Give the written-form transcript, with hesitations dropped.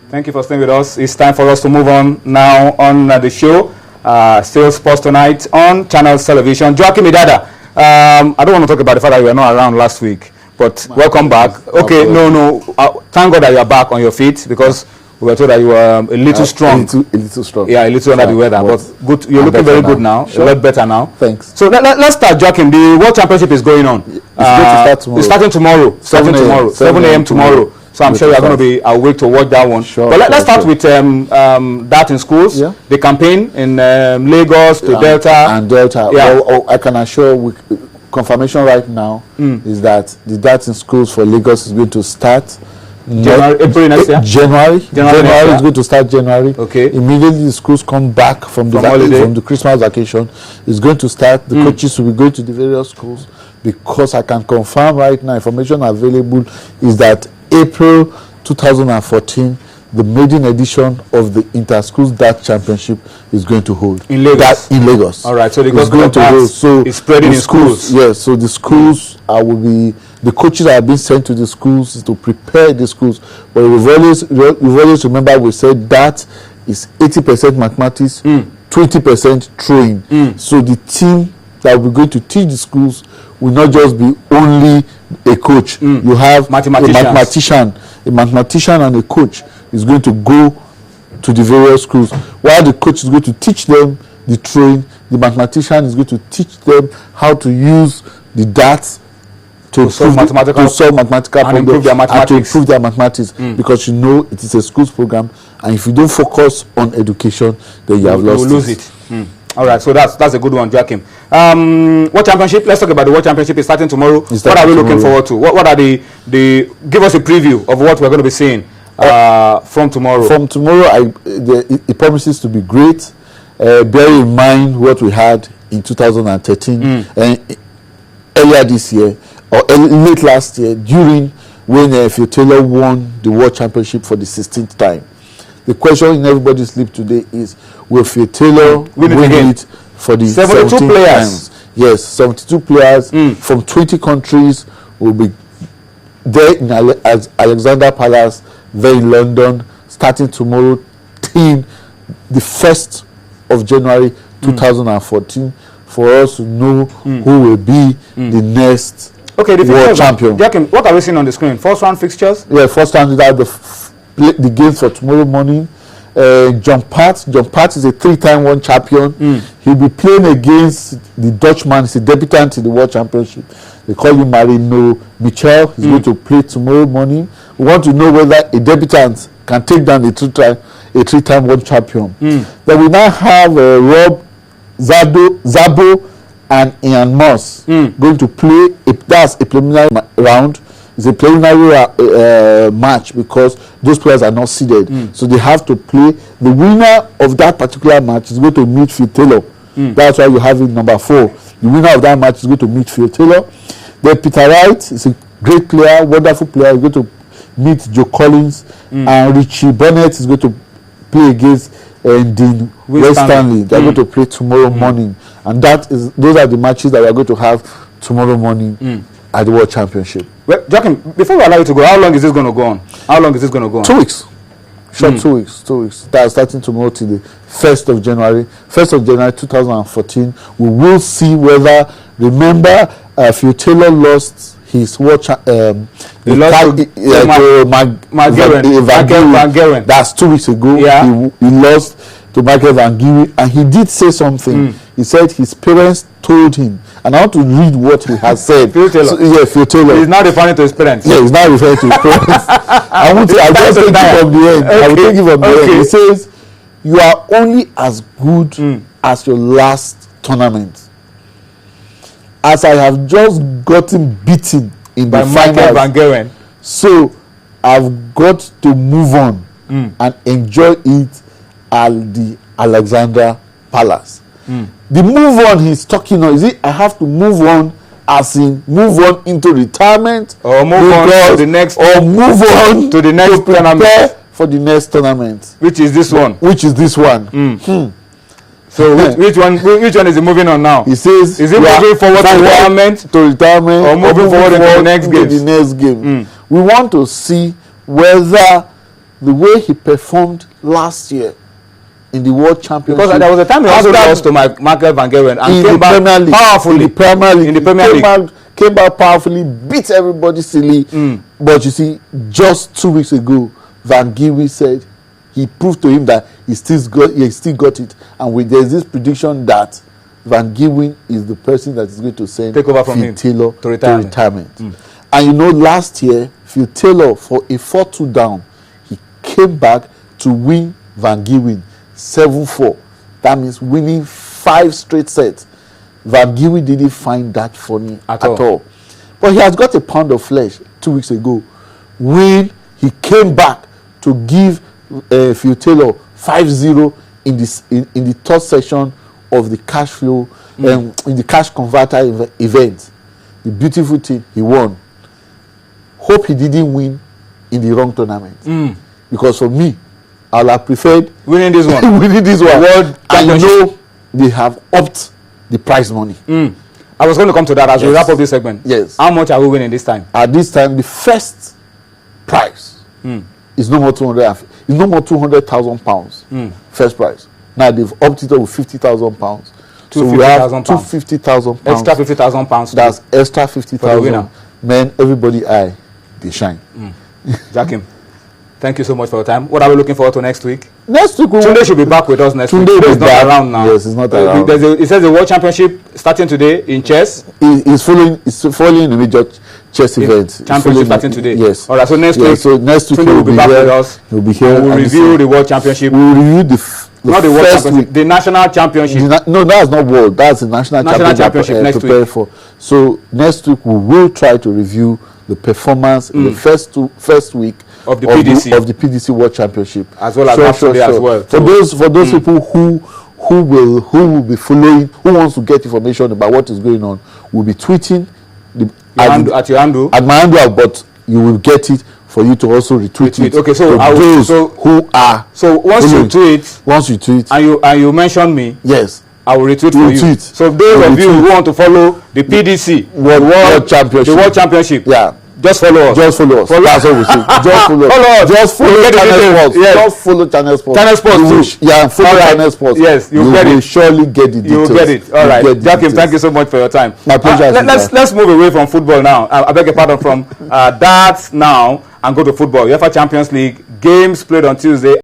Thank you for staying with us. It's time for us to move on now on the show. Still Sports Tonight on Channels Television. Joachim Idada. I don't want to talk about the fact that you were not around last week, but welcome back. Okay, no. Thank God that you are back on your feet, because we were told that you were a little strong. A little strong. Yeah, a little under the weather, but good. You're looking very good now. Sure. A lot better now. Thanks. So let's start, Joachim. The World Championship is going on. It's starting tomorrow. 7 a.m. tomorrow. So I'm sure you are going to be awake to watch that one. Sure, but let's start with that in schools. Yeah. The campaign in Lagos to Delta. And Delta. Yeah. Well, I can assure confirmation right now is that the DAT in schools for Lagos is going to start April next year? January is going to start January. Okay. Immediately the schools come back from the Christmas vacation. It's going to start. The coaches will be going to the various schools, because I can confirm right now, information available is that April 2014, the maiden edition of the Inter-Schools Dart Championship is going to hold in Lagos. In Lagos. All right, so it's going to hold. So it's spreading in schools. Yes, so the schools will be, the coaches that have been sent to the schools to prepare the schools. But we've always remember, we said that is 80% mathematics, 20% throwing. So the team that we're going to teach the schools will not just be only a coach. You have a mathematician and a coach is going to go to the various schools, while the coach is going to teach them the throwing. The mathematician is going to teach them how to use the darts to solve mathematical problems and to improve their mathematics. Because you know it is a schools program, and if you don't focus on education, then you have lost lose it. All right, so that's a good one, Joachim. World Championship, let's talk about the World Championship. It's starting tomorrow. What are we looking forward to? What are the give us a preview of what we're going to be seeing from tomorrow. From tomorrow, it promises to be great. Bear in mind what we had in 2013 and earlier this year, or late last year, during when Phil Taylor won the World Championship for the 16th time. The question in everybody's lip today is, will Phil Taylor win it for the 72 players? Times? Yes, 72 players from 20 countries will be there in Alexandra Palace, there in London, starting tomorrow, till the 1st of January 2014, for us to know who will be the next world champion. Joachim, what are we seeing on the screen? First round fixtures? Yeah, first round is the games for tomorrow morning. John Pat is a 3-time world champion. He'll be playing against the Dutchman. He's a debutant in the World Championship. They call him Marino Michel. He's going to play tomorrow morning. We want to know whether a debutant can take down a 3-time world champion. Then we now have Rob Zabo and Ian Moss going to play. That's a preliminary round. It's a preliminary match, because those players are not seeded. So they have to play. The winner of that particular match is going to meet Phil Taylor. That's why you have it number 4. The winner of that match is going to meet Phil Taylor. Then Peter Wright is a great player, wonderful player. He's going to meet Joe Collins. And Richie Burnett is going to play against Dean Stanley. They're going to play tomorrow morning. And those are the matches that we are going to have tomorrow morning at the World Championship. Well, Joachim, before we allow you to go, how long is this going to go on? How long is this going to go on? 2 weeks. Short 2 weeks. 2 weeks. That's starting tomorrow till the 1st of January. 1st of January 2014. We will see whether, remember, Phil Taylor lost his watch. He lost to Van Geren. That's 2 weeks ago. Yeah. He lost to Michael Van Geren, and he did say something. He said his parents told him, and I want to read what he has said. Phil Taylor. Phil Taylor. He's now referring to his parents. Yeah, he's now referring to his parents. I'll just take it from the end. I will take it from the end. He says, you are only as good as your last tournament. As I have just gotten beaten in the finals, Van Geren. So I've got to move on and enjoy it at the Alexandra Palace. The move on he's talking on, is it I have to move on, as in move on into retirement, or move on to the next, or move on to the next tournament, for the next tournament, which is this one. So which one is he moving on now? He says, is he moving forward to retirement, or moving forward into the next game? We want to see whether the way he performed last year in the World Championship. Because there was a time he also lost to Michael Van Gerwen and came back powerfully. In the Premier League. In the Premier League. Came back powerfully, beat everybody silly. But you see, just 2 weeks ago, Van Gerwen said he proved to him that he still got it. And there's this prediction that Van Gerwen is the person that is going to send take over from Phil him Taylor to retirement. And you know, last year, Phil Taylor, for a 4-2 down, he came back to win Van Gerwen 7-4. That means winning 5 straight sets. Van Gerwen didn't find that funny at all. But he has got a pound of flesh 2 weeks ago when he came back to give Phil Taylor 5-0 in the third session of the cash flow, in the cash converter event. The beautiful thing, he won. Hope he didn't win in the wrong tournament. Because for me, I'll have preferred winning this one. winning this one. World and you know, they have upped the prize money. I was going to come to that as we wrap up this segment. Yes. How much are we winning this time? At this time, the first prize is no more 200,000 pounds. First prize. Now they've upped it up with 50,000 pounds. So we have 250,000 pounds. Extra 50,000 pounds. That's extra 50,000. Man, everybody they shine. Joachim, thank you so much for your time. What are we looking forward to next week? Next week, Tunde should be back with us next week. Tunde is not around now. Yes, he's not around. It says the World Championship starting today in chess. He's following the major chess event. Championship starting today. Yes. All right. So next week, Tunde will be back with us. He'll be here. We'll review the World Championship. We'll review not the World Championship, the National Championship. No, that's not World. That's the National Championship next week. For. So next week we will try to review the performance in the first week of the PDC World Championship, as well as as well. For those people who will be following, who wants to get information about what is going on, will be tweeting at your handle, at my handle, but you will get it for you to also retweet it. Okay, so once you tweet and you mention me, yes, I will retweet for you. So those of you who want to follow the PDC World Championship, the World Championship, yeah, just follow us. Just follow us. That's what we say. Just follow us. Just follow Channel Sports. Yes. Just follow Channel Sports. Channel Sports too. Yeah, follow Channel Sports. Yes, you get it. Surely get the details. You get it. All right, Joachim, thank you so much for your time. My pleasure. Let's move away from football now. I beg your pardon, from darts now and go to football. UEFA Champions League games played on Tuesday.